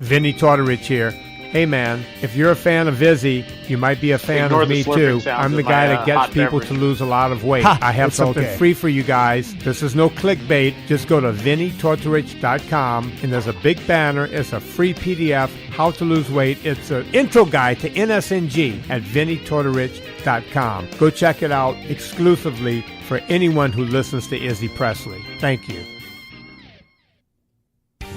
Vinny Tortorich here. Hey man, if you're a fan of Izzy, you might be a fan of me too. I'm the guy that gets people to lose a lot of weight. I have something free for you guys. This is no clickbait. Just go to VinnyTortorich.com and there's a big banner. It's a free PDF, how to lose weight. It's an intro guide to NSNG at VinnyTortorich.com. Go check it out exclusively for anyone who listens to Izzy Presley. Thank you.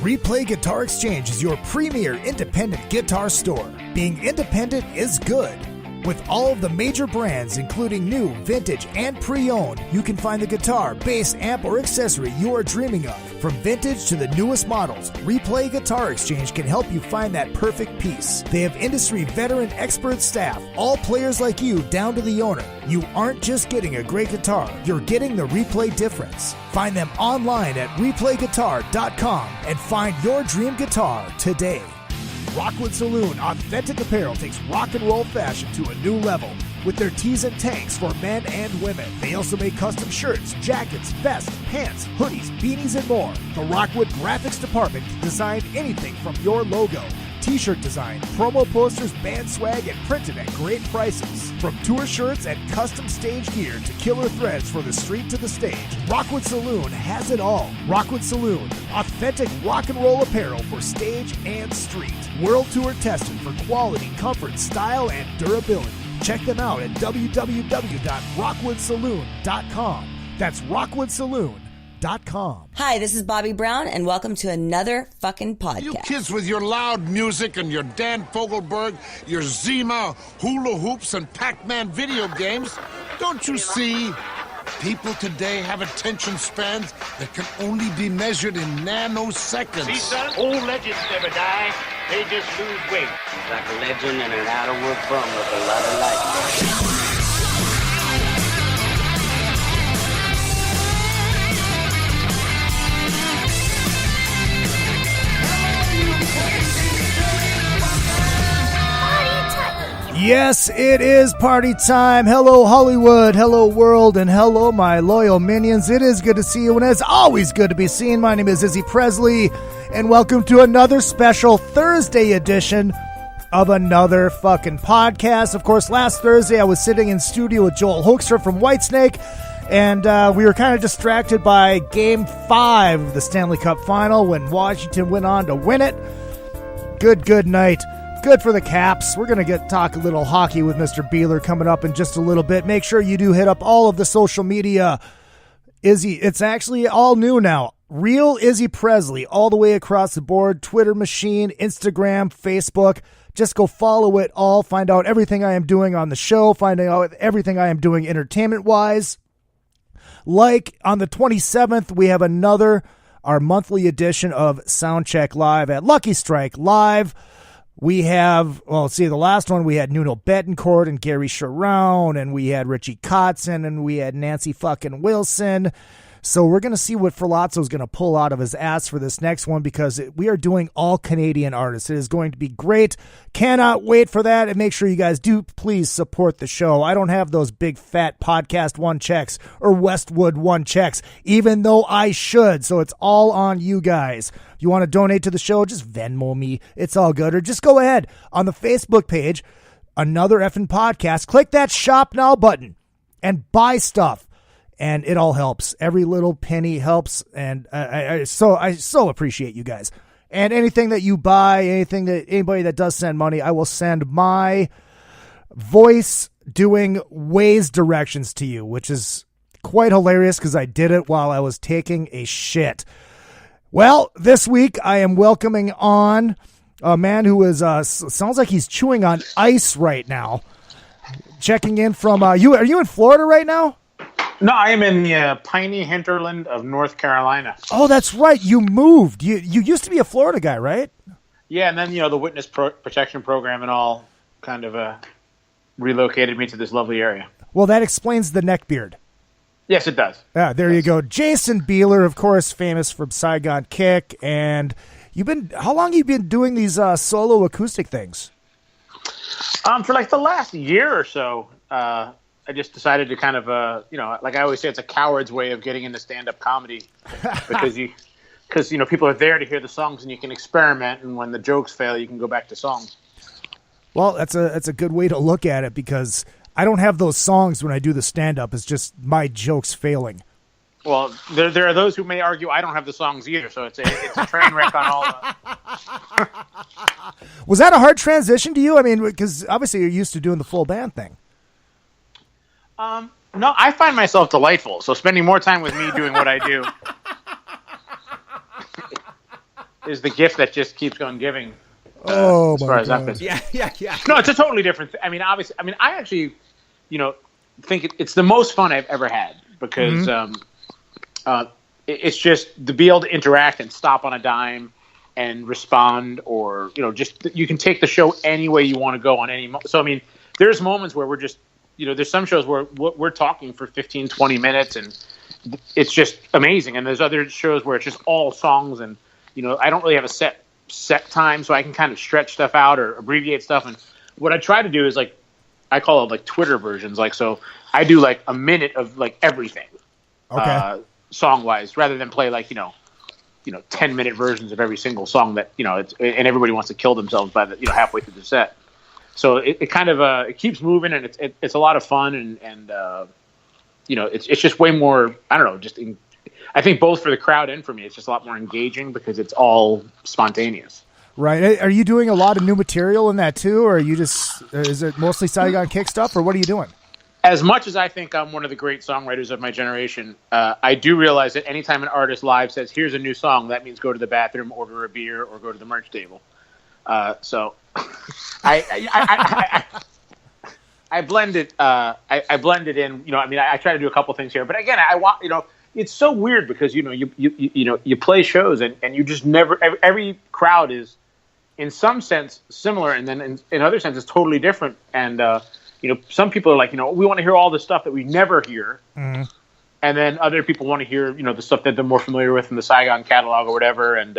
Replay Guitar Exchange is your premier independent guitar store. Being independent is good. With all of the major brands, including new, vintage, and pre-owned, you can find the guitar, bass, amp, or accessory you are dreaming of. From vintage to the newest models, Replay Guitar Exchange can help you find that perfect piece. They have industry veteran expert staff, all players like you down to the owner. You aren't just getting a great guitar, you're getting the Replay difference. Find them online at replayguitar.com and find your dream guitar today. Rockwood Saloon Authentic Apparel takes rock and roll fashion to a new level with their tees and tanks for men and women. They also make custom shirts, jackets, vests, pants, hoodies, beanies, and more. The Rockwood Graphics Department can design anything from your logo, t-shirt design, promo posters, band swag, and printed at great prices. From tour shirts and custom stage gear to killer threads for the street to the stage, Rockwood Saloon has it all. Rockwood Saloon, authentic rock and roll apparel for stage and street. World Tour tested for quality, comfort, style, and durability. Check them out at www.rockwoodsaloon.com. That's rockwoodsaloon.com. Hi, this is Bobby Brown, and welcome to another fucking podcast. You kids with your loud music and your Dan Fogelberg, your Zima, hula hoops, and Pac-Man video games, don't you see? People today have attention spans that can only be measured in nanoseconds. See, son, old legends never die. They just lose weight. He's like a legend and an out-of-work bum with a lot of life. Yes, it is party time. Hello, Hollywood. Hello, world. And hello, my loyal minions. It is good to see you, and it's always good to be seen. My name is Izzy Presley, and welcome to another special Thursday edition of another fucking podcast. Of course, last Thursday, I was sitting in studio with Joel Hoekstra from Whitesnake, and we were kind of distracted by Game 5 of the Stanley Cup Final when Washington went on to win it. Good night. Good for the Caps. We're going to talk a little hockey with Mr. Bieler coming up in just a little bit. Make sure you do hit up all of the social media. Izzy, it's actually all new now. Real Izzy Presley all the way across the board. Twitter machine, Instagram, Facebook. Just go follow it all. Find out everything I am doing on the show. Find out everything I am doing entertainment-wise. Like on the 27th, we have our monthly edition of Soundcheck Live at Lucky Strike Live. We have, the last one we had Nuno Betancourt and Gary Sharon, and we had Richie Kotzen, and we had Nancy fucking Wilson. So we're going to see what Ferlazzo's going to pull out of his ass for this next one, because we are doing all Canadian artists. It is going to be great. Cannot wait for that. And make sure you guys do please support the show. I don't have those big fat Podcast One checks or Westwood One checks, even though I should. So it's all on you guys. If you want to donate to the show, just Venmo me. It's all good. Or just go ahead on the Facebook page, Another Effing Podcast. Click that Shop Now button and buy stuff. And it all helps. Every little penny helps, and I so appreciate you guys. And anything that you buy, anybody that does send money, I will send my voice doing Waze directions to you, which is quite hilarious because I did it while I was taking a shit. Well, this week I am welcoming on a man who is sounds like he's chewing on ice right now. Checking in from Are you in Florida right now? No, I am in the piney hinterland of North Carolina. Oh, that's right. You moved. You used to be a Florida guy, right? Yeah, and then the witness protection program and all kind of relocated me to this lovely area. Well, that explains the neck beard. Yes, it does. Yeah, there you go. Jason Bieler, of course, famous from Saigon Kick, and how long have you been doing these solo acoustic things? For like the last year or so. I just decided to kind of, like I always say, it's a coward's way of getting into stand-up comedy because because people are there to hear the songs, and you can experiment. And when the jokes fail, you can go back to songs. Well, that's a good way to look at it, because I don't have those songs when I do the stand-up. It's just my jokes failing. Well, there are those who may argue I don't have the songs either, so it's a train wreck on all. Was that a hard transition to you? I mean, because obviously you're used to doing the full band thing. No, I find myself delightful. So spending more time with me doing what I do is the gift that just keeps on giving. As far as I'm concerned. Yeah. No, it's a totally different thing. I mean, obviously, I actually, think it's the most fun I've ever had, because it's just to be able to interact and stop on a dime and respond, or just you can take the show any way you want to go on any. So I mean, there's moments where we're just there's some shows where we're talking for 15, 20 minutes, and it's just amazing. And there's other shows where it's just all songs, and I don't really have a set time, so I can kind of stretch stuff out or abbreviate stuff. And what I try to do is I call it like Twitter versions. So I do like a minute of like everything, song wise, rather than play 10-minute versions of every single song that and everybody wants to kill themselves by the halfway through the set. So it kind of it keeps moving, and it's a lot of fun, and it's just way more, I don't know, I think both for the crowd and for me, it's just a lot more engaging because it's all spontaneous. Right. Are you doing a lot of new material in that too, or are you is it mostly Saigon Kick stuff, or what are you doing? As much as I think I'm one of the great songwriters of my generation, I do realize that anytime an artist live says, here's a new song, that means go to the bathroom, order a beer, or go to the merch table. So I blend it. I blend it in. I try to do a couple things here, but again, I want. It's so weird because you play shows and you just never. Every crowd is, in some sense, similar, and then in other sense, it's totally different. And some people are like, we want to hear all the stuff that we never hear, and then other people want to hear the stuff that they're more familiar with in the Saigon catalog or whatever, and.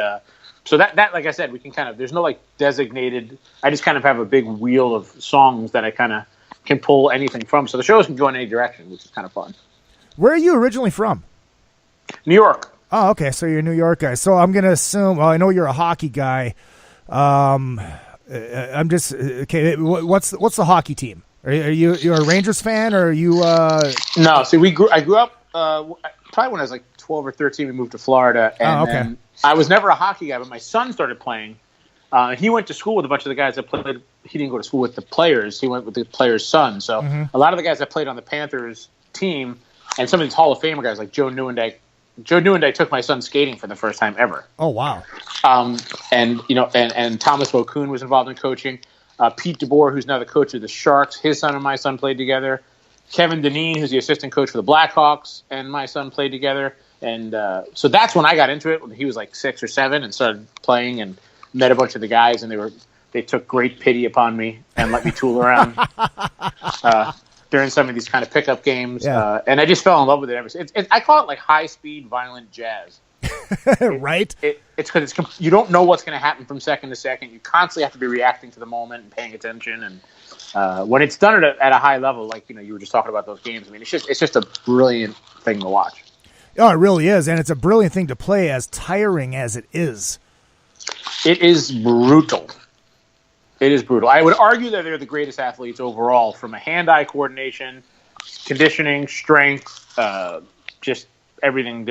So that, like I said, we can kind of, there's no designated, I just kind of have a big wheel of songs that I kind of can pull anything from. So the shows can go in any direction, which is kind of fun. Where are you originally from? New York. Oh, okay. So you're a New York guy. So I'm going to assume, I know you're a hockey guy. I'm just, okay. What's the hockey team? You're a Rangers fan, or are you? No. See, I grew up, probably when I was 12 or 13, we moved to Florida. And then I was never a hockey guy, but my son started playing. He went to school with a bunch of the guys that played. He didn't go to school with the players. He went with the players' son. So a lot of the guys that played on the Panthers team, and some of these Hall of Famer guys like Joe Newendike. Joe Newendike took my son skating for the first time ever. Oh, wow. And Thomas Vokoun was involved in coaching. Pete DeBoer, who's now the coach of the Sharks, his son and my son played together. Kevin Dineen, who's the assistant coach for the Blackhawks, and my son played together. And so that's when I got into it, when he was 6 or 7, and started playing and met a bunch of the guys, and they took great pity upon me and let me tool around during some of these kind of pickup games. Yeah. And I just fell in love with it ever since. I call it high-speed, violent jazz. Right? It's because you don't know what's going to happen from second to second. You constantly have to be reacting to the moment and paying attention. And when it's done at a high level, you were just talking about those games, I mean, it's just a brilliant thing to watch. Oh, it really is, and it's a brilliant thing to play, as tiring as it is. It is brutal. It is brutal. I would argue that they're the greatest athletes overall, from a hand-eye coordination, conditioning, strength, just everything.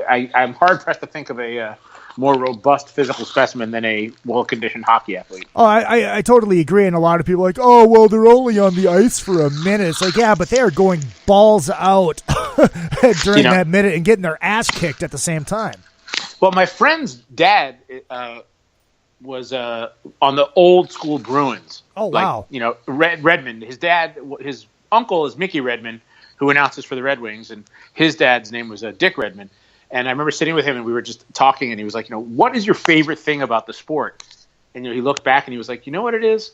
I'm hard-pressed to think of a more robust physical specimen than a well-conditioned hockey athlete. Oh, I totally agree, and a lot of people are like, oh, well, they're only on the ice for a minute. It's yeah, but they are going balls out during that minute and getting their ass kicked at the same time. Well, my friend's dad was on the old school Bruins. Oh, wow. Redmond. His uncle is Mickey Redmond, who announces for the Red Wings, and his dad's name was Dick Redmond. And I remember sitting with him, and we were just talking, and he was like, what is your favorite thing about the sport? And he looked back, and he was like, you know what it is?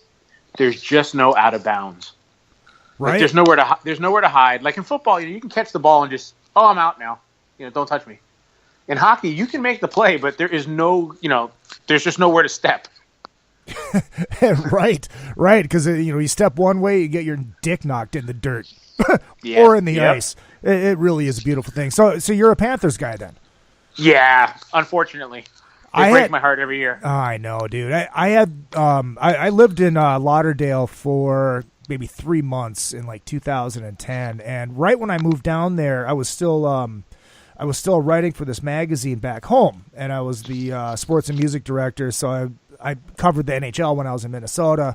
There's just no out of bounds. Right. There's nowhere to hide. Like in football, you can catch the ball and just, I'm out now. Don't touch me. In hockey, you can make the play, but there is no, there's just nowhere to step. Right. Because you step one way, you get your dick knocked in the dirt or in the ice. It really is a beautiful thing. So you're a Panthers guy then? Yeah, unfortunately. They break my heart every year. I know, dude. I lived in Lauderdale for maybe 3 months in like 2010, and right when I moved down there, I was still writing for this magazine back home, and I was the sports and music director. So I covered the NHL when I was in Minnesota,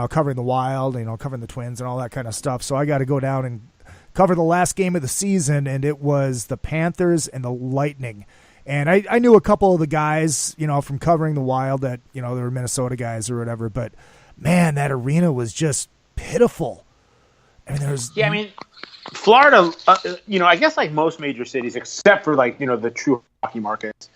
covering the Wild, covering the Twins and all that kind of stuff. So I got to go down and cover the last game of the season, and it was the Panthers and the Lightning. And I knew a couple of the guys, from covering the Wild that, they were Minnesota guys or whatever. But, man, that arena was just pitiful. I mean, Florida, I guess like most major cities, except for like, the true hockey markets,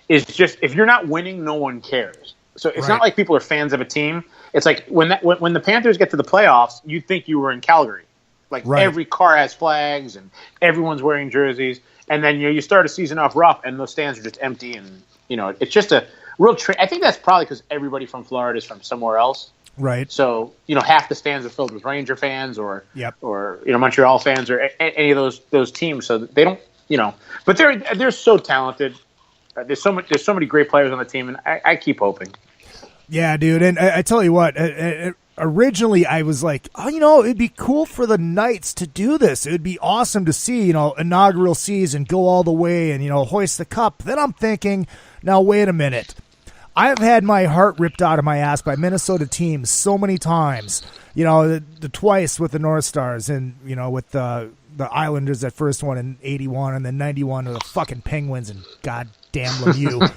is just if you're not winning, no one cares. So it's not like people are fans of a team. It's like when the Panthers get to the playoffs, you think you were in Calgary. Like every car has flags and everyone's wearing jerseys. And then you start a season off rough, and those stands are just empty, and it's just a real. I think that's probably because everybody from Florida is from somewhere else, right? So half the stands are filled with Ranger fans, or Montreal fans, or any of those teams. So they don't, but they're so talented. There's so many great players on the team, and I keep hoping. Yeah, dude, and I tell you what. Originally, I was like, it'd be cool for the Knights to do this. It would be awesome to see, inaugural season, go all the way and, hoist the cup. Then I'm thinking, now, wait a minute. I've had my heart ripped out of my ass by Minnesota teams so many times. The twice with the North Stars and, with the Islanders that first one in 81 and then 91 with the fucking Penguins and goddamn Lemieux.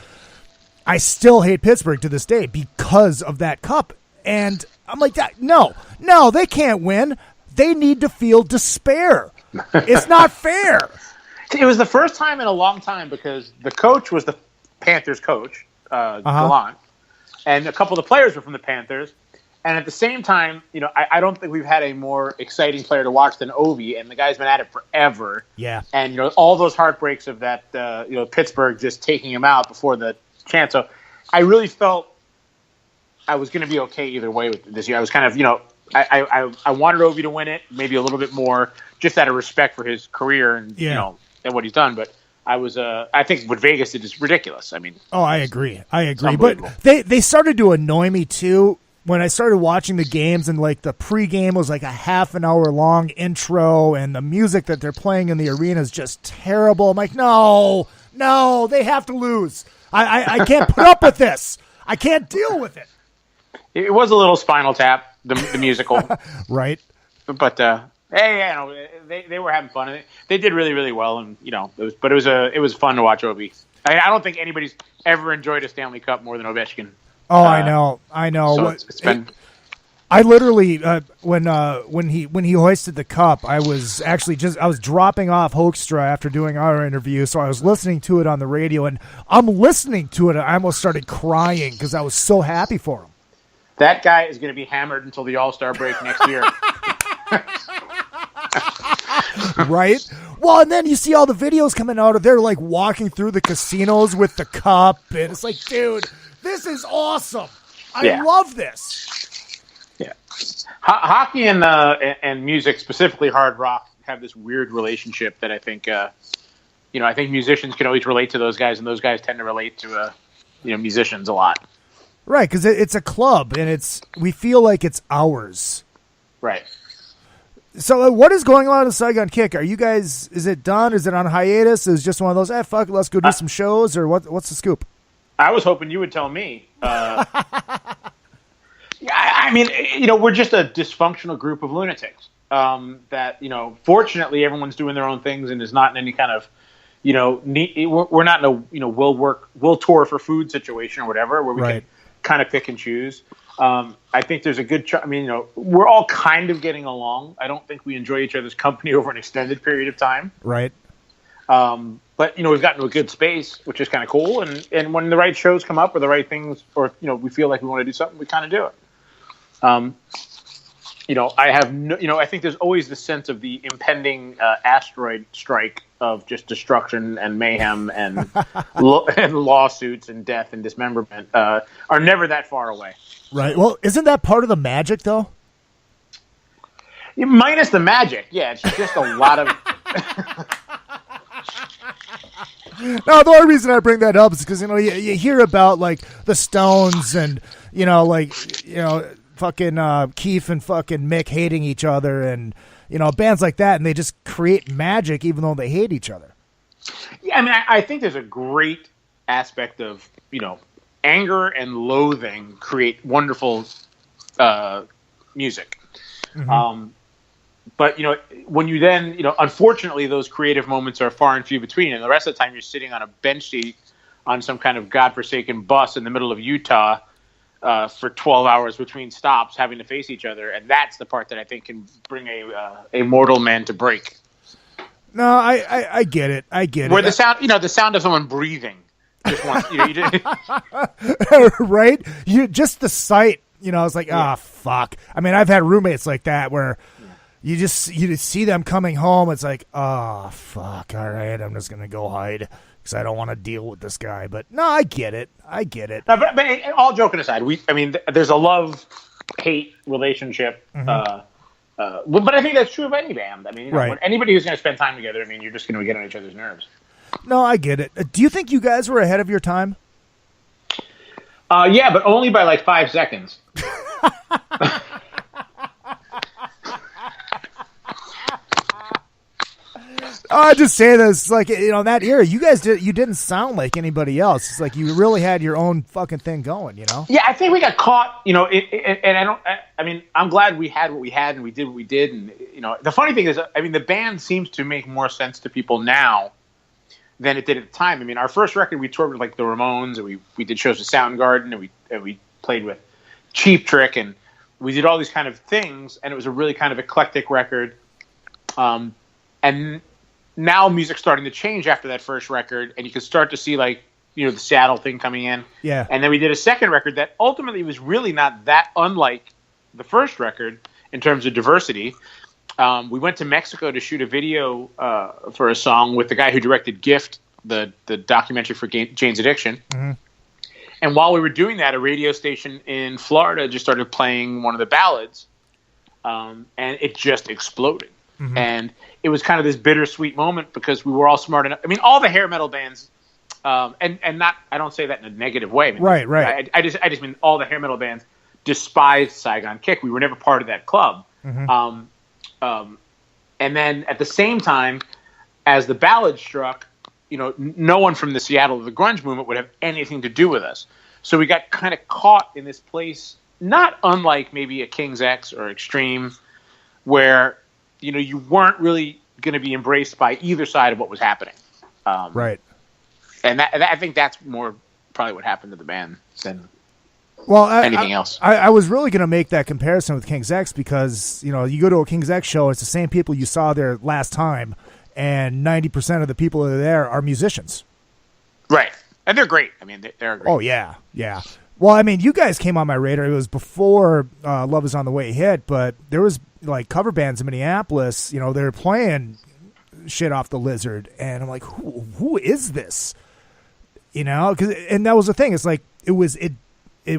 I still hate Pittsburgh to this day because of that cup. And I'm like, no, they can't win. They need to feel despair. It's not fair. It was the first time in a long time because the coach was the Panthers coach, Gallant, and a couple of the players were from the Panthers. And at the same time, I don't think we've had a more exciting player to watch than Ovi, and the guy's been at it forever. Yeah. And, all those heartbreaks of that, Pittsburgh just taking him out before the chance. So I really felt I was going to be okay either way with this year. I was kind of, I wanted Ovi to win it, maybe a little bit more, just out of respect for his career and and what he's done. But I think what Vegas did is ridiculous. I mean, I agree. But they started to annoy me too when I started watching the games, and like the pregame was like a half an hour long intro, and the music that they're playing in the arena is just terrible. I'm like, no, they have to lose. I can't put up with this. I can't deal with it. It was a little Spinal Tap, the musical, right? But they were having fun, and they did really, really well, and it was fun to watch Ovi. I don't think anybody's ever enjoyed a Stanley Cup more than Ovechkin. Oh, I know. So it's been. I literally when he hoisted the cup, I was dropping off Hoekstra after doing our interview, so I was listening to it on the radio, and I'm listening to it, and I almost started crying because I was so happy for him. That guy is going to be hammered until the All-Star break next year. Right? Well, and then you see all the videos coming out of there, like walking through the casinos with the cup, and it's like, dude, this is awesome. I love this. Yeah. Hockey and music, specifically hard rock, have this weird relationship that I think, I think musicians can always relate to those guys, and those guys tend to relate to, musicians a lot. Right, because it's a club, and we feel like it's ours. Right. So what is going on in Saigon Kick? Are you guys, is it done? Is it on hiatus? Is it just one of those, fuck it, let's go do some shows? Or what's the scoop? I was hoping you would tell me. I mean, we're just a dysfunctional group of lunatics that, fortunately everyone's doing their own things and is not in any kind of, we're not in a, we'll tour for food situation or whatever, where we can kind of pick and choose. I think there's a good, we're all kind of getting along. I don't think we enjoy each other's company over an extended period of time. Right. But, we've gotten to a good space, which is kind of cool. And when the right shows come up or the right things, or, we feel like we want to do something, we kind of do it. I have I think there's always the sense of the impending asteroid strike of just destruction and mayhem and and lawsuits and death and dismemberment are never that far away. Right. Well, isn't that part of the magic, though? Minus the magic, yeah. It's just a lot of. No, the only reason I bring that up is because, you hear about, like, the Stones and, fucking Keith and fucking Mick hating each other and, bands like that, and they just create magic even though they hate each other. Yeah, I mean, I think there's a great aspect of, anger and loathing create wonderful music. Mm-hmm. But, when you then, unfortunately, those creative moments are far and few between. And the rest of the time you're sitting on a bench seat on some kind of godforsaken bus in the middle of Utah for 12 hours between stops having to face each other. And that's the part that I think can bring a mortal man to break. No, I get it. I get Where it. the sound, the sound of someone breathing. Just once, you just... Right? Just the sight, it's like, fuck. I mean, I've had roommates like that where you just see them coming home. It's like, oh, fuck. All right, I'm just going to go hide because I don't want to deal with this guy. But no, I get it. No, but all joking aside, there's a love-hate relationship. Mm-hmm. But I think that's true of any band. I mean, right. When anybody who's going to spend time together, you're just going to get on each other's nerves. No, I get it. Do you think you guys were ahead of your time? Yeah, but only by like 5 seconds. I just say this, like, that era, you guys didn't sound like anybody else. It's like you really had your own fucking thing going, Yeah, I think we got caught, and I'm glad we had what we had and we did what we did. And, the funny thing is, the band seems to make more sense to people now than it did at the time. Our first record, we toured with like the Ramones, and we did shows with Soundgarden, and we played with Cheap Trick, and we did all these kind of things, and it was a really kind of eclectic record. And now music's starting to change after that first record, and you can start to see like, the Seattle thing coming in. Yeah. And then we did a second record that ultimately was really not that unlike the first record in terms of diversity. We went to Mexico to shoot a video for a song with the guy who directed Gift, the documentary for Jane's Addiction. Mm-hmm. And while we were doing that, a radio station in Florida just started playing one of the ballads, and it just exploded. Mm-hmm. And it was kind of this bittersweet moment because we were all smart enough. All the hair metal bands, and not, I don't say that in a negative way. Right. I just mean all the hair metal bands despised Saigon Kick. We were never part of that club. Mm-hmm. And then at the same time, as the ballad struck, no one from the Seattle, the grunge movement would have anything to do with us. So we got kind of caught in this place, not unlike maybe a King's X or Extreme, where, you weren't really going to be embraced by either side of what was happening. Right. And I think that's more probably what happened to the band than anything else. I was really going to make that comparison with King's X because, you go to a King's X show, it's the same people you saw there last time, and 90% of the people that are there are musicians. Right. And they're great. They're great. Oh, yeah. Yeah. Well, you guys came on my radar. It was before Love Is on the Way hit, but there was, like, cover bands in Minneapolis, they were playing shit off the Lizard, and I'm like, who is this? And that was the thing. It's like, it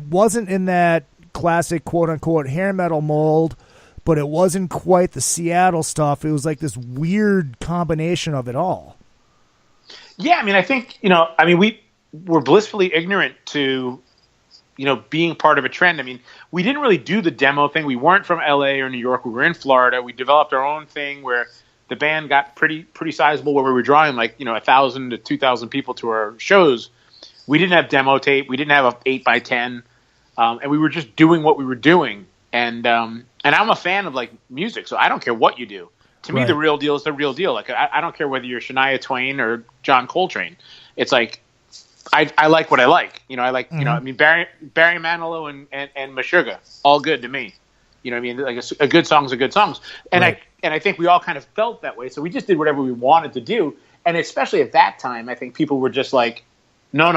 wasn't in that classic quote-unquote hair metal mold, but it wasn't quite the Seattle stuff. It was like this weird combination of it all. Yeah, I think, we were blissfully ignorant to, being part of a trend. We didn't really do the demo thing. We weren't from LA or New York. We were in Florida. We developed our own thing where the band got pretty sizable, where we were drawing 1,000 to 2,000 people to our shows. We didn't have demo tape. We didn't have a 8x10. And we were just doing what we were doing. And I'm a fan of music, so I don't care what you do. To me, the real deal is the real deal. I don't care whether you're Shania Twain or John Coltrane. It's like, I like what I like. Mm-hmm. Barry Manilow and Meshuggah, all good to me. A good song's a good song. And right. I think we all kind of felt that way. So we just did whatever we wanted to do. And especially at that time, I think people were just like, no.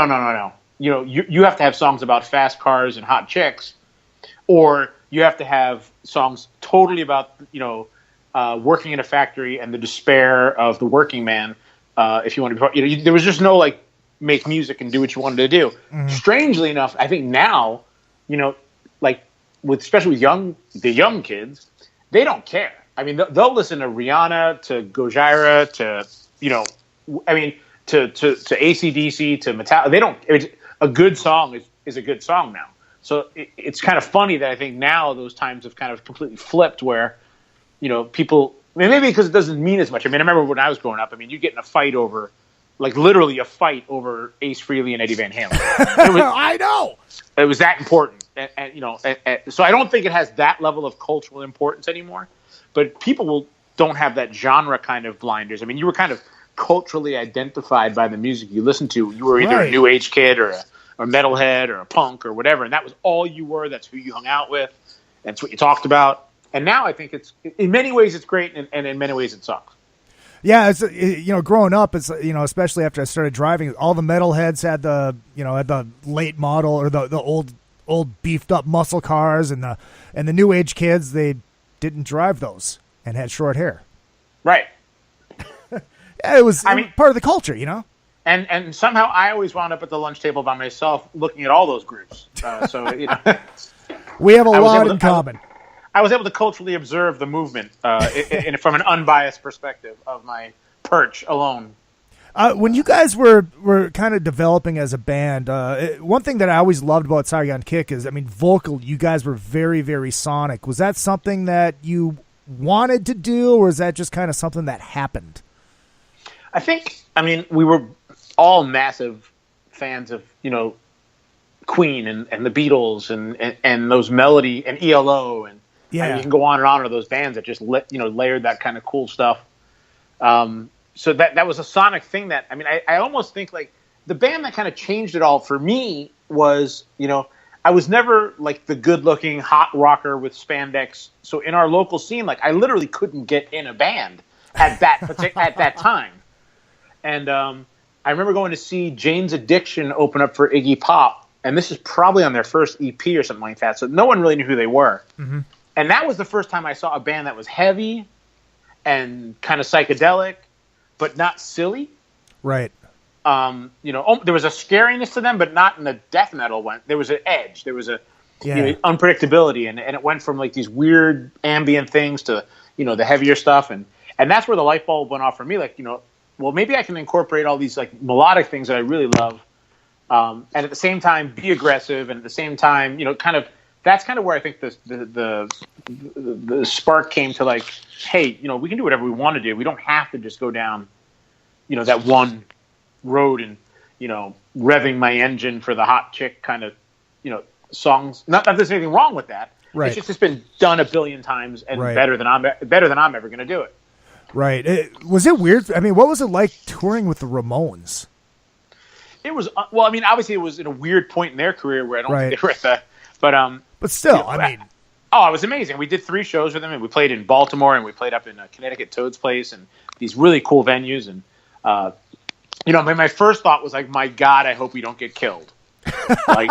You have to have songs about fast cars and hot chicks, or you have to have songs totally about, working in a factory and the despair of the working man. If you want to be, there was just no make music and do what you wanted to do. Mm-hmm. Strangely enough, I think now, especially with the young kids, they don't care. They'll listen to Rihanna, to Gojira, to, to AC/DC to Metallica. They don't. A good song is a good song now. So it's kind of funny that I think now those times have kind of completely flipped, where people. I mean, maybe because it doesn't mean as much. I mean, I remember when I was growing up. I mean, you get in a fight over, like literally a fight over Ace Frehley and Eddie Van Halen. I know it was that important, and so I don't think it has that level of cultural importance anymore. But people don't have that genre kind of blinders. I mean, you were kind of culturally identified by the music you listened to. You were either a new age kid or a metalhead or a punk or whatever, and that was all you were. That's who you hung out with. That's what you talked about. And now I think it's in many ways it's great, and in many ways it sucks. Yeah, it's growing up, it's especially after I started driving, all the metalheads had the had the late model or the old beefed up muscle cars, and the new age kids, they didn't drive those and had short hair. Right. Yeah, it was part of the culture, And somehow I always wound up at the lunch table by myself looking at all those groups. We have a lot in common. I was able to culturally observe the movement from an unbiased perspective of my perch alone. When you guys were kind of developing as a band, one thing that I always loved about Saigon Kick is, vocal, you guys were very, very sonic. Was that something that you wanted to do, or is that just kind of something that happened? I think, we were all massive fans of, Queen and the Beatles and those Melody and ELO and you can go on and on of those bands that just layered that kind of cool stuff. So that was a sonic thing that I almost think like the band that kind of changed it all for me was I was never like the good looking hot rocker with spandex. So in our local scene, like I literally couldn't get in a band at that time. And I remember going to see Jane's Addiction open up for Iggy Pop, and this is probably on their first EP or something like that. So no one really knew who they were. Mm-hmm. And that was the first time I saw a band that was heavy and kind of psychedelic, but not silly. Right. There was a scariness to them, but not in the death metal one. There was an edge. There was a unpredictability, and it went from like these weird ambient things to the heavier stuff, and that's where the light bulb went off for me. Like well, maybe I can incorporate all these like melodic things that I really love, and at the same time be aggressive, and at the same time that's kind of where I think the spark came to, like, hey, we can do whatever we want to do. We don't have to just go down, that one road and, revving my engine for the hot chick kind of, songs. Not that there's anything wrong with that. Right. It's been done a billion times and better than I'm ever going to do it. Right. Was it weird? What was it like touring with the Ramones? It was obviously it was in a weird point in their career where I don't think they were at the. But still, it was amazing. We did 3 shows with them, and we played in Baltimore, and we played up in Connecticut, Toad's Place, and these really cool venues. And my first thought was like, my God, I hope we don't get killed. Like,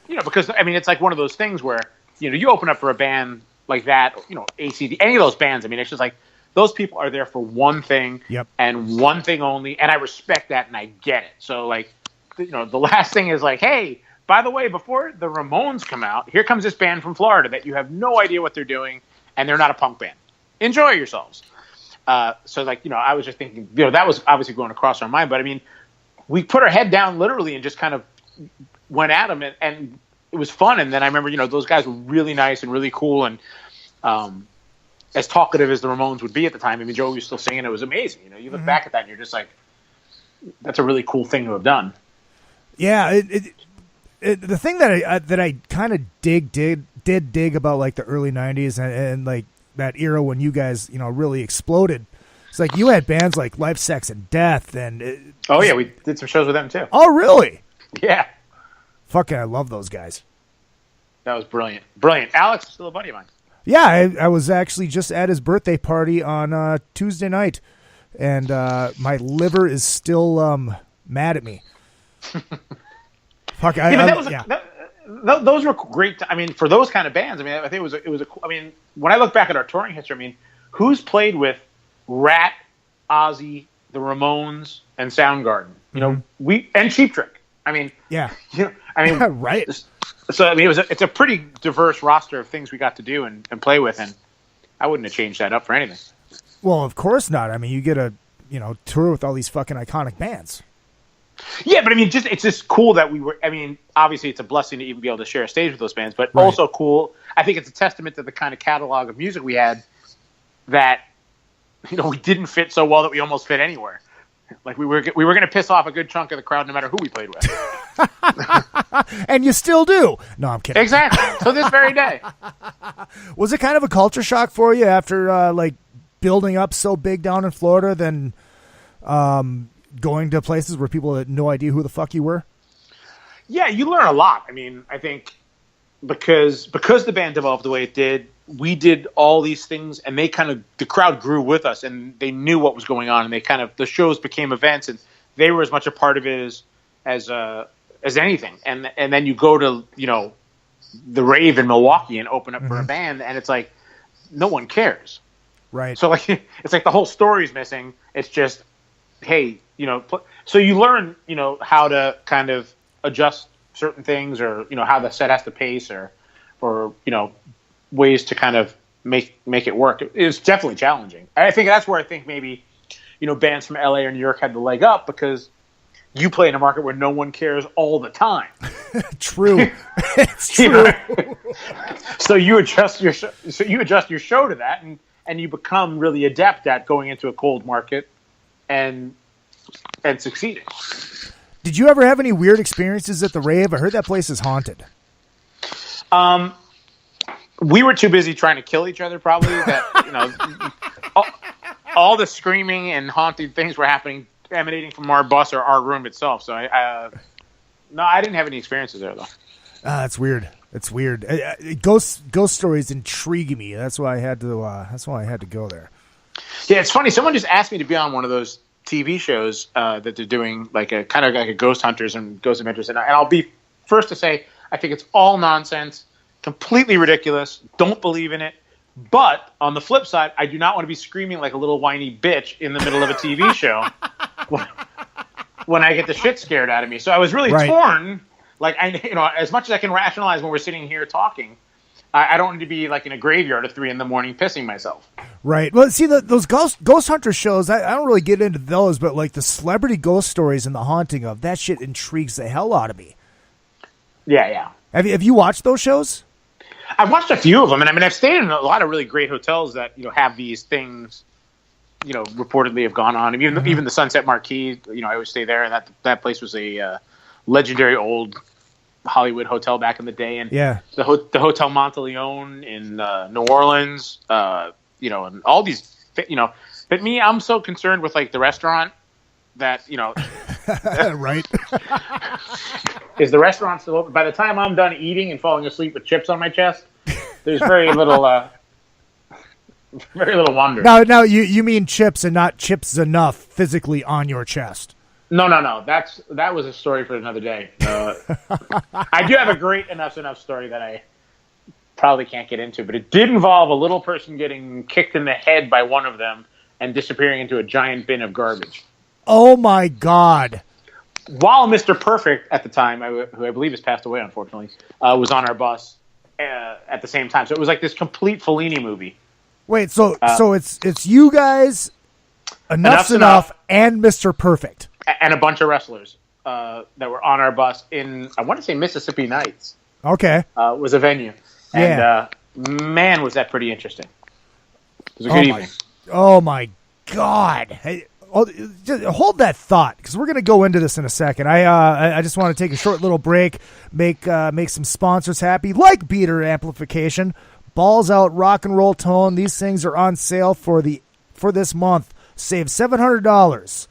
because it's like one of those things where you open up for a band like that, ACD, any of those bands. It's just like those people are there for one thing and one thing only, and I respect that and I get it. So like, the last thing is like, hey. By the way, before the Ramones come out, here comes this band from Florida that you have no idea what they're doing, and they're not a punk band. Enjoy yourselves. So, like, I was just thinking, that was obviously going across our mind. But, we put our head down literally and just kind of went at them, and it was fun. And then I remember, those guys were really nice and really cool, and as talkative as the Ramones would be at the time. Joey was still singing. It was amazing. You look back at that, and you're just like, that's a really cool thing to have done. Yeah, the thing that I kind of did dig about like the early 90s and like that era when you guys really exploded, it's like you had bands like Life, Sex, and Death and we did some shows with them too. Oh really? Yeah. Fucking, I love those guys. That was brilliant. Alex is still a buddy of mine. Yeah, I was actually just at his birthday party on Tuesday night, and my liver is still mad at me. Fuck, those were great. For those kind of bands, I think it was a cool. When I look back at our touring history, who's played with Rat, Ozzy, the Ramones, and Soundgarden? We and Cheap Trick. Right. So it's a pretty diverse roster of things we got to do and play with, and I wouldn't have changed that up for anything. Well, of course not. You get tour with all these fucking iconic bands. Yeah, but I mean, it's just cool that we were. I mean, obviously, it's a blessing to even be able to share a stage with those bands, but also cool. I think it's a testament to the kind of catalog of music we had that we didn't fit so well that we almost fit anywhere. Like we were going to piss off a good chunk of the crowd no matter who we played with. And you still do. No, I'm kidding. Exactly. To this very day. Was it kind of a culture shock for you after building up so big down in Florida, then going to places where people had no idea who the fuck you were? Yeah, you learn a lot. I mean, I think because the band developed the way it did, we did all these things, and the crowd grew with us, and they knew what was going on, and the shows became events, and they were as much a part of it as anything. And then you go to the rave in Milwaukee and open up for a band, and it's like no one cares, right? So it's like the whole story's missing. It's just hey, so you learn how to kind of adjust certain things, or how the set has to pace, or ways to kind of make it work. It's definitely challenging. I think that's where I think maybe bands from LA or New York had the leg up, because you play in a market where no one cares all the time. True. It's true. So you adjust your show to that, and you become really adept at going into a cold market and succeeding. Did you ever have any weird experiences at the rave? I heard that place is haunted. We were too busy trying to kill each other, probably. That all the screaming and haunting things were happening, emanating from our bus or our room itself. So I didn't have any experiences there, though. That's weird. It's weird. Ghost stories intrigue me. That's why I had to go there. Yeah, it's funny. Someone just asked me to be on one of those TV shows that they're doing, like a kind of like a Ghost Hunters and Ghost Adventures, and I'll be first to say I think it's all nonsense, completely ridiculous. Don't believe in it. But on the flip side, I do not want to be screaming like a little whiny bitch in the middle of a TV show when I get the shit scared out of me. So I was really torn. Like as much as I can rationalize when we're sitting here talking, I don't need to be like in a graveyard at 3 a.m. pissing myself. Right. Well, see, those Ghost Hunter shows, I don't really get into those, but like the celebrity ghost stories and the haunting of that shit intrigues the hell out of me. Yeah. Have you watched those shows? I've watched a few of them, and I mean, I've stayed in a lot of really great hotels that have these things, reportedly have gone on. Even the Sunset Marquis, I always stay there, and that place was a legendary old Hollywood hotel back in the day, and the Hotel Monteleone in New Orleans, and all these, But me, I'm so concerned with like the restaurant that right. Is the restaurant still open? By the time I'm done eating and falling asleep with chips on my chest, there's very little wonder. Now you mean chips and not chips enough physically on your chest. No. That was a story for another day. I do have a great enough story that I probably can't get into, but it did involve a little person getting kicked in the head by one of them and disappearing into a giant bin of garbage. Oh my God. While Mr. Perfect at the time, who I believe has passed away, unfortunately, was on our bus at the same time. So it was like this complete Fellini movie. Wait, so it's you guys, Enough's Enough, and Mr. Perfect. And a bunch of wrestlers that were on our bus in, I want to say, Mississippi Nights. Okay. Was a venue. Yeah. And man, was that pretty interesting. It was a good evening. Oh my God. Hey, just hold that thought, because we're going to go into this in a second. I just want to take a short little break, make some sponsors happy, like Bieler Amplification, Balls Out Rock and Roll Tone. These things are on sale for this month. Save $700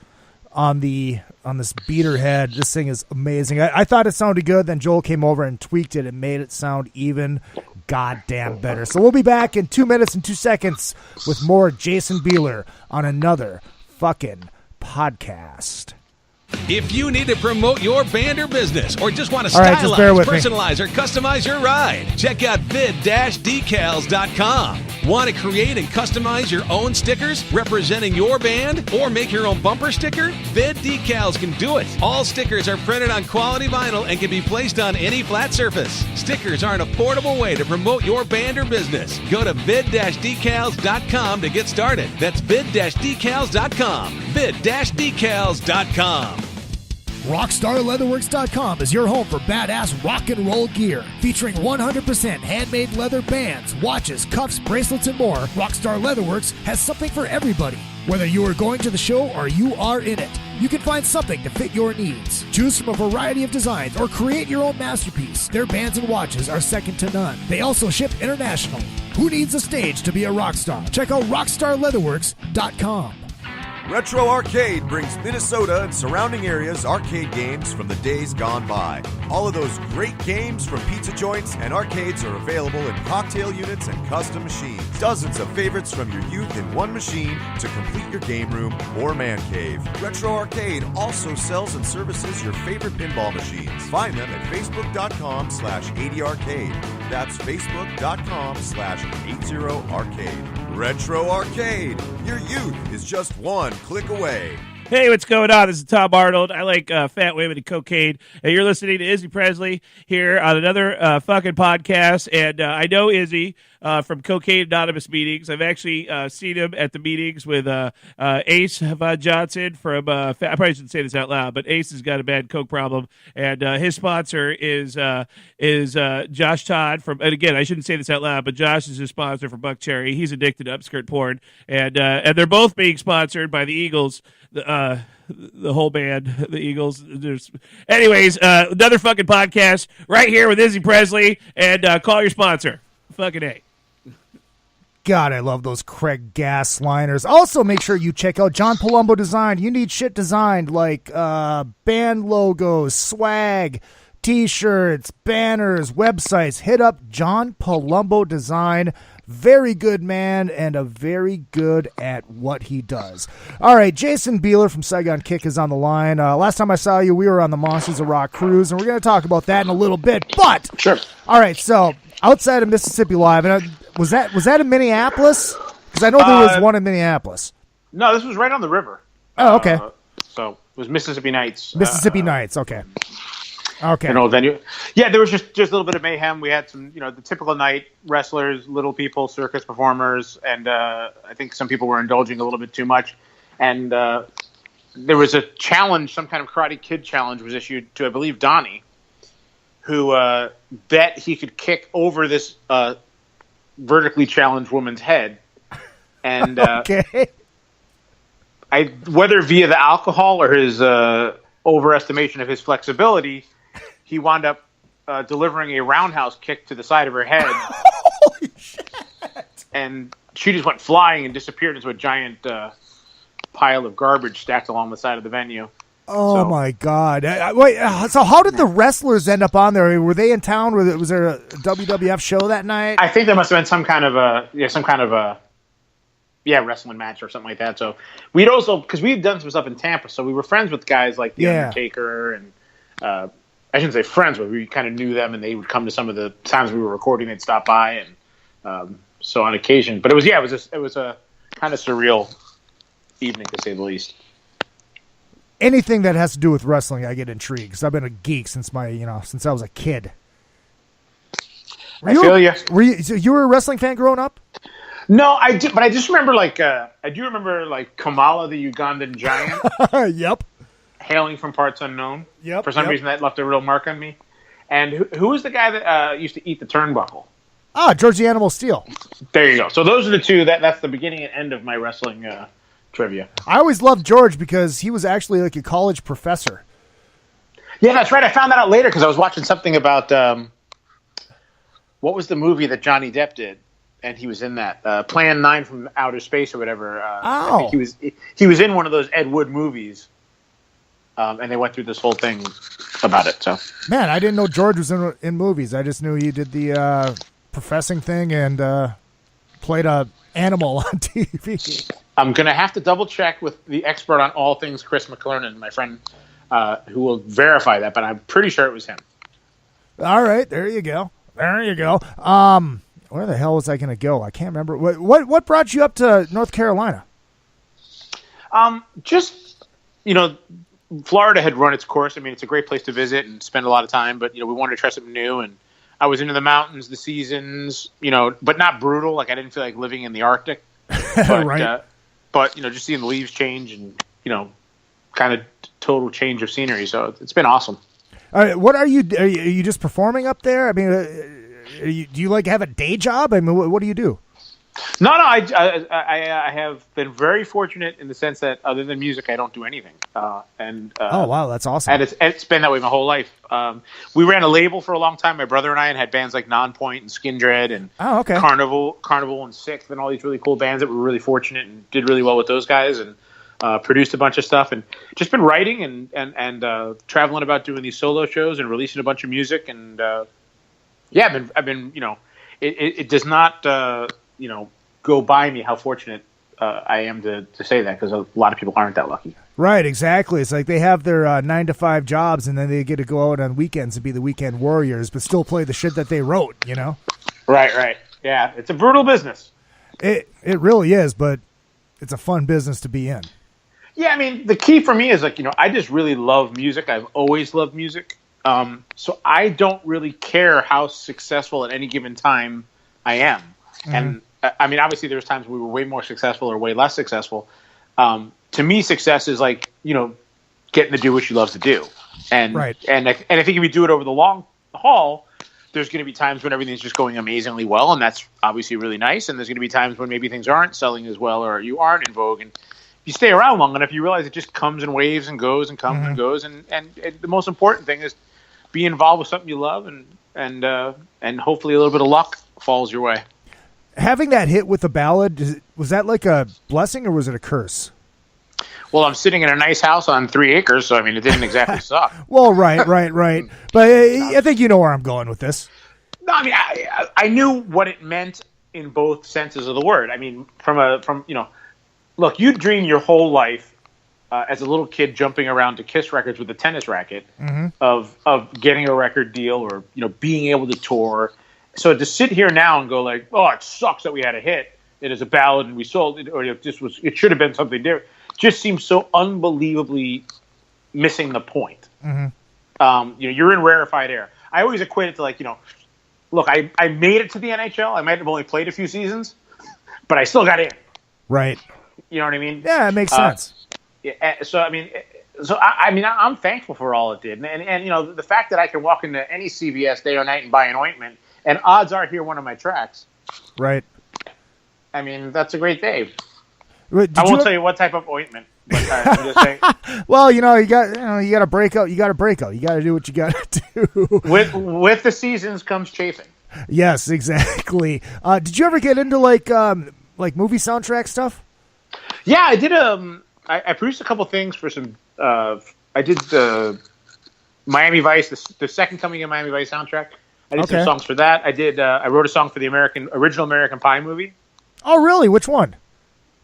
on this beater head. This thing is amazing. I thought it sounded good, then Joel came over and tweaked it and made it sound even goddamn better. So we'll be back in 2 minutes and 2 seconds with more Jason Bieler on another fucking podcast. If you need to promote your band or business, or just want to All right, just bear stylize, with me. personalize, or customize your ride, check out vid-decals.com. Want to create and customize your own stickers representing your band or make your own bumper sticker? Vid Decals can do it. All stickers are printed on quality vinyl and can be placed on any flat surface. Stickers are an affordable way to promote your band or business. Go to vid-decals.com to get started. That's vid-decals.com. vid-decals.com. RockstarLeatherworks.com is your home for badass rock and roll gear. Featuring 100% handmade leather bands, watches, cuffs, bracelets, and more, Rockstar Leatherworks has something for everybody. Whether you are going to the show or you are in it, you can find something to fit your needs. Choose from a variety of designs or create your own masterpiece. Their bands and watches are second to none. They also ship internationally. Who needs a stage to be a rock star? Check out RockstarLeatherworks.com. Retro Arcade brings Minnesota and surrounding areas arcade games from the days gone by. All of those great games from pizza joints and arcades are available in cocktail units and custom machines. Dozens of favorites from your youth in one machine to complete your game room or man cave. Retro Arcade also sells and services your favorite pinball machines. Find them at facebook.com/80arcade. That's facebook.com/80arcade. Retro Arcade. Your youth is just one click away. Hey, what's going on? This is Tom Arnold. I like fat women and cocaine. And you're listening to Izzy Presley here on another fucking podcast. And I know Izzy from Cocaine Anonymous meetings. I've actually seen him at the meetings with Ace Von Johnson from I probably shouldn't say this out loud, but Ace has got a bad coke problem. And his sponsor is Josh Todd from, and again, I shouldn't say this out loud, but Josh is his sponsor for Buck Cherry. He's addicted to upskirt porn. And they're both being sponsored by the Eagles. The whole band, the Eagles. Anyways, another fucking podcast right here with Izzy Presley, and call your sponsor. Fucking A. God, I love those Craig Gass liners. Also, make sure you check out John Palumbo Design. You need shit designed like band logos, swag, T-shirts, banners, websites. Hit up John Palumbo Design. Very good man and a very good at what he does. All right, Jason Bieler from Saigon Kick is on the line. Last time I saw you, we were on the Monsters of Rock cruise, and we're going to talk about that in a little bit. But sure. All right, so outside of Mississippi Live, and was that in Minneapolis? Because I know there was one in Minneapolis. No, this was right on the river. Oh, okay. So it was Mississippi Nights. Mississippi Nights, okay. Okay. An old venue. Yeah, there was just a little bit of mayhem. We had some, the typical night wrestlers, little people, circus performers, and I think some people were indulging a little bit too much. And there was a challenge, some kind of Karate Kid challenge was issued to, I believe, Donnie, who bet he could kick over this vertically challenged woman's head. And okay. Whether via the alcohol or his overestimation of his flexibility, he wound up delivering a roundhouse kick to the side of her head. Holy shit. And she just went flying and disappeared into a giant pile of garbage stacked along the side of the venue. Oh, my God. Wait, so how did the wrestlers end up on there? Were they in town? Was there a WWF show that night? I think there must have been some kind of a wrestling match or something like that. So we'd also, because we'd done some stuff in Tampa, so we were friends with guys like The Undertaker, and I shouldn't say friends, but we kind of knew them, and they would come to some of the times we were recording. They'd stop by, and so on occasion. But it was a kind of surreal evening, to say the least. Anything that has to do with wrestling, I get intrigued, because I've been a geek since I was a kid. I feel you. So you were a wrestling fan growing up? No, I did, but I just remember I do remember Kamala the Ugandan giant. Yep. Hailing from parts unknown. Yep. For some reason, that left a real mark on me. And who was the guy that used to eat the turnbuckle? George the Animal Steel. There you go. So those are the two. That's the beginning and end of my wrestling trivia. I always loved George because he was actually like a college professor. Yeah, that's right. I found that out later because I was watching something about what was the movie that Johnny Depp did, and he was in that Plan 9 from Outer Space or whatever. I think he was in one of those Ed Wood movies, and they went through this whole thing about it. So, man, I didn't know George was in movies. I just knew he did the professing thing and played a animal on TV. I'm going to have to double check with the expert on all things, Chris McClernand, my friend, who will verify that, but I'm pretty sure it was him. All right, there you go. There you go. All where the hell was I going to go? I can't remember. What brought you up to North Carolina? Just, Florida had run its course. I mean, it's a great place to visit and spend a lot of time, but, we wanted to try something new. And I was into the mountains, the seasons, but not brutal. Like, I didn't feel like living in the Arctic. But, right. But just seeing the leaves change and, kind of total change of scenery. So it's been awesome. What are you just performing up there? I mean, do you like have a day job? I mean, what do you do? No, I have been very fortunate in the sense that other than music, I don't do anything. Oh wow, that's awesome. And it's been that way my whole life. We ran a label for a long time, my brother and I, and had bands like Nonpoint and Skin Dread and Carnival and Sixth and all these really cool bands that were really fortunate and did really well with those guys and produced a bunch of stuff and just been writing and traveling about doing these solo shows and releasing a bunch of music and I've been it does not go by me how fortunate I am to say that because a lot of people aren't that lucky. Right, exactly. It's like they have their 9-to-5 jobs and then they get to go out on weekends and be the weekend warriors, but still play the shit that they wrote, Right. Yeah, it's a brutal business. It really is, but it's a fun business to be in. Yeah, I mean, the key for me is I just really love music. I've always loved music. So I don't really care how successful at any given time I am. Mm-hmm. And I mean, obviously there's times we were way more successful or way less successful. To me, success is getting to do what you love to do. And, right. and I think if you do it over the long haul, there's going to be times when everything's just going amazingly well. And that's obviously really nice. And there's going to be times when maybe things aren't selling as well, or you aren't in vogue. And if you stay around long enough, you realize it just comes in waves and goes and comes and goes. And the most important thing is be involved with something you love and hopefully a little bit of luck falls your way. Having that hit with the ballad, was that like a blessing or was it a curse? Well, I'm sitting in a nice house on 3 acres, so I mean, it didn't exactly suck. Well, right. But I think you know where I'm going with this. No, I mean, I knew what it meant in both senses of the word. I mean, look, you dream your whole life as a little kid jumping around to Kiss records with a tennis racket of getting a record deal or being able to tour. So to sit here now and go like, oh, it sucks that we had a hit. It is a ballad and we sold it, or it should have been something different. Just seems so unbelievably missing the point. Mm-hmm. You're in rarefied air. I always equate it to look, I made it to the NHL. I might have only played a few seasons, but I still got in. Right. You know what I mean? Yeah, it makes sense. So I'm thankful for all it did, and the fact that I can walk into any CVS day or night and buy an ointment, and odds are hear one of my tracks. Right. I mean, that's a great day. I won't tell you what type of ointment. But I'm just saying. Well, you got to break out. You got to break out. You got to do what you got to do. With the seasons comes chafing. Yes, exactly. Did you ever get into like movie soundtrack stuff? Yeah, I did. I produced a couple things for some. I did the Miami Vice, the second coming of Miami Vice soundtrack. I did some songs for that. I did. I wrote a song for the original American Pie movie. Oh, really? Which one?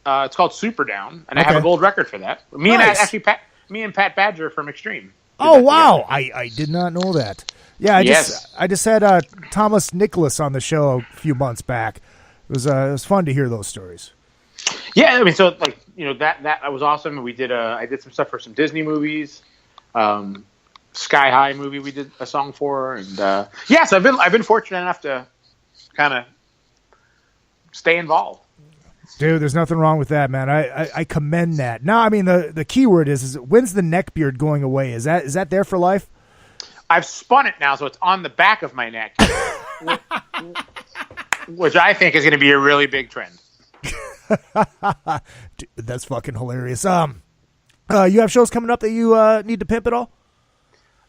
It's called Super Down, and I have a gold record for that. Me and Pat Badger from Extreme. Oh wow! I did not know that. Yeah, I just had Thomas Nicholas on the show a few months back. It was fun to hear those stories. Yeah, I mean, so that was awesome. We did I did some stuff for some Disney movies. Sky High movie we did a song for, and so I've been fortunate enough to kind of stay involved. Dude, there's nothing wrong with that, man. I commend that. No, I mean the key word is when's the neck beard going away? Is that there for life? I've spun it now, so it's on the back of my neck, which I think is going to be a really big trend. Dude, that's fucking hilarious. You have shows coming up that you need to pimp at all?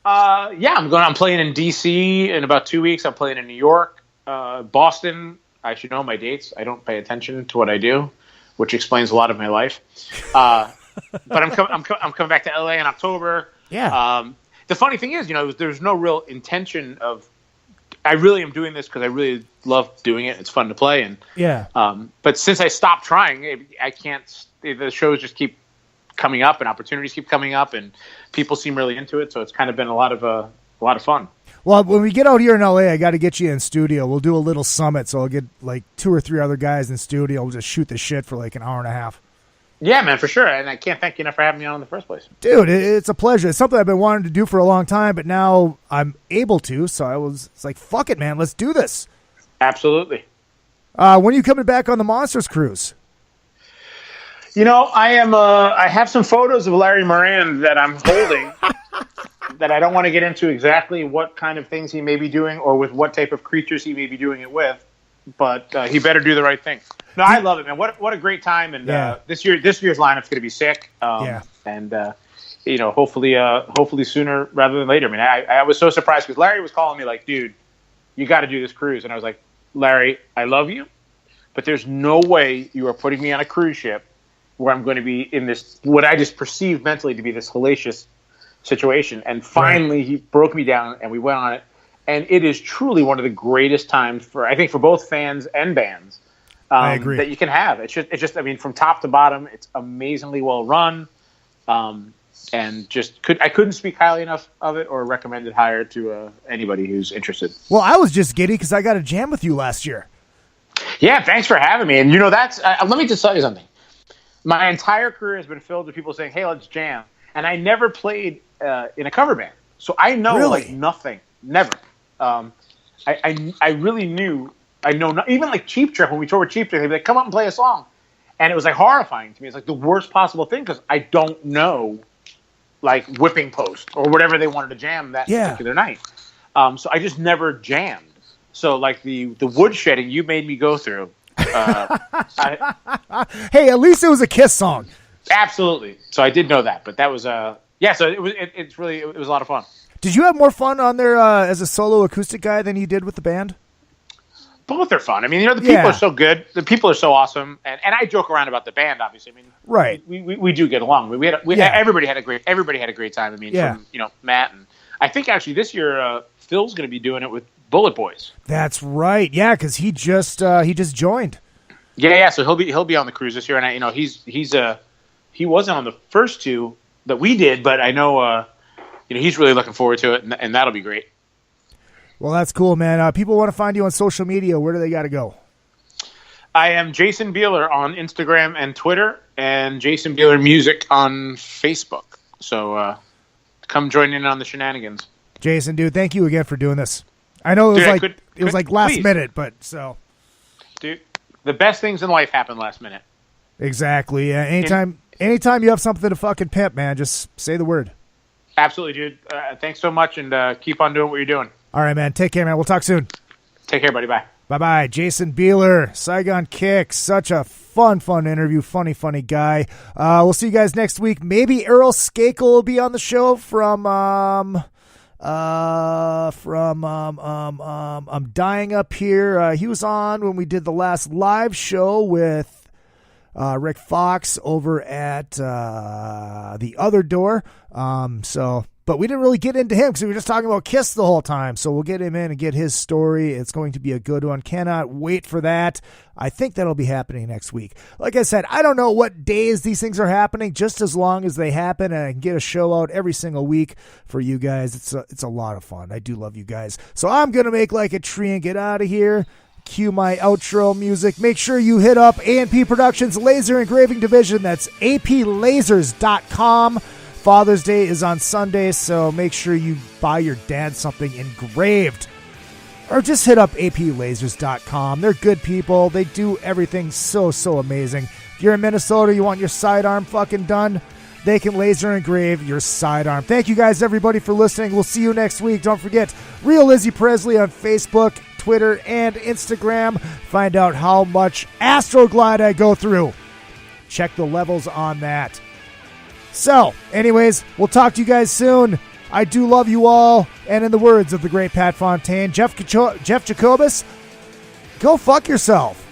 Yeah, I'm playing in DC in about 2 weeks. I'm playing in New York, Boston. I should know my dates. I don't pay attention to what I do, which explains a lot of my life. But I'm coming back to LA in October. Yeah. The funny thing is, there's no real intention of. I really am doing this because I really love doing it. It's fun to play, and but since I stopped trying, I can't. The shows just keep coming up, and opportunities keep coming up, and people seem really into it. So it's kind of been a lot of fun. Well, when we get out here in LA, I got to get you in studio. We'll do a little summit, so I'll get like 2 or 3 other guys in studio. We'll just shoot the shit for like an hour and a half. Yeah, man, for sure. And I can't thank you enough for having me on in the first place. Dude, it's a pleasure. It's something I've been wanting to do for a long time, but now I'm able to. So it's like, fuck it, man. Let's do this. Absolutely. When are you coming back on the Monsters Cruise? I have some photos of Larry Moran that I'm holding that I don't want to get into exactly what kind of things he may be doing or with what type of creatures he may be doing it with, but he better do the right thing. No, I love it, man. What a great time, and this year's lineup's going to be sick. And hopefully sooner rather than later. I mean, I was so surprised because Larry was calling me like, dude, you got to do this cruise, and I was like, Larry, I love you, but there's no way you are putting me on a cruise ship where I'm going to be in this, what I just perceived mentally to be this hellacious situation. And finally, he broke me down, and we went on it. And it is truly one of the greatest times for both fans and bands I agree. that you can have. It's just, from top to bottom, it's amazingly well run. And I couldn't speak highly enough of it or recommend it higher to anybody who's interested. Well, I was just giddy because I got a jam with you last year. Yeah, thanks for having me. And that's let me just tell you something. My entire career has been filled with people saying, "Hey, let's jam," and I never played in a cover band, so I know like nothing. Never. I really knew. I know not, even like Cheap Trick, when we toured with Cheap Trick, they'd be like, come up and play a song. And it was like horrifying to me. It's like the worst possible thing because I don't know like Whipping Post or whatever they wanted to jam that particular night. So I just never jammed. So like the woodshedding you made me go through. Hey, at least it was a Kiss song. Absolutely. So I did know that, but that was so it was a lot of fun. Did you have more fun on there as a solo acoustic guy than you did with the band? Both are fun. I mean, the people are so good. The people are so awesome, and I joke around about the band. Obviously, I mean, right? We do get along. Everybody had a great time. I mean, from Matt, and I think actually this year Phil's going to be doing it with Bullet Boys. That's right. Yeah, because he just joined. Yeah. So he'll be on the cruise this year, and he wasn't on the first 2 that we did, but I know he's really looking forward to it, and that'll be great. Well, that's cool, man. People want to find you on social media. Where do they got to go? I am Jason Bieler on Instagram and Twitter, and Jason Bieler Music on Facebook. So come join in on the shenanigans. Jason, dude, thank you again for doing this. I know it was like last minute, but so. Dude, the best things in life happen last minute. Exactly. Anytime you have something to fucking pimp, man, just say the word. Absolutely, dude. Thanks so much, and keep on doing what you're doing. All right, man. Take care, man. We'll talk soon. Take care, buddy. Bye. Bye-bye. Jason Bieler, Saigon Kick. Such a fun interview. Funny guy. We'll see you guys next week. Maybe Earl Skakel will be on the show from I'm Dying Up Here. He was on when we did the last live show with Rick Fox over at the Other Door. But we didn't really get into him because we were just talking about Kiss the whole time. So we'll get him in and get his story. It's going to be a good one. Cannot wait for that. I think that'll be happening next week. Like I said, I don't know what days these things are happening, just as long as they happen and I can get a show out every single week for you guys. It's a lot of fun. I do love you guys. So I'm going to make like a tree and get out of here. Cue my outro music. Make sure you hit up A&P Productions Laser Engraving Division. That's aplasers.com. Father's Day is on Sunday, so make sure you buy your dad something engraved. Or just hit up aplasers.com. They're good people. They do everything so amazing. If you're in Minnesota, you want your sidearm fucking done, they can laser engrave your sidearm. Thank you guys, everybody, for listening. We'll see you next week. Don't forget, Real Izzy Presley on Facebook, Twitter, and Instagram. Find out how much Astroglide I go through. Check the levels on that. So, anyways, we'll talk to you guys soon. I do love you all. And in the words of the great Pat Fontaine, Jeff Jacobus, go fuck yourself.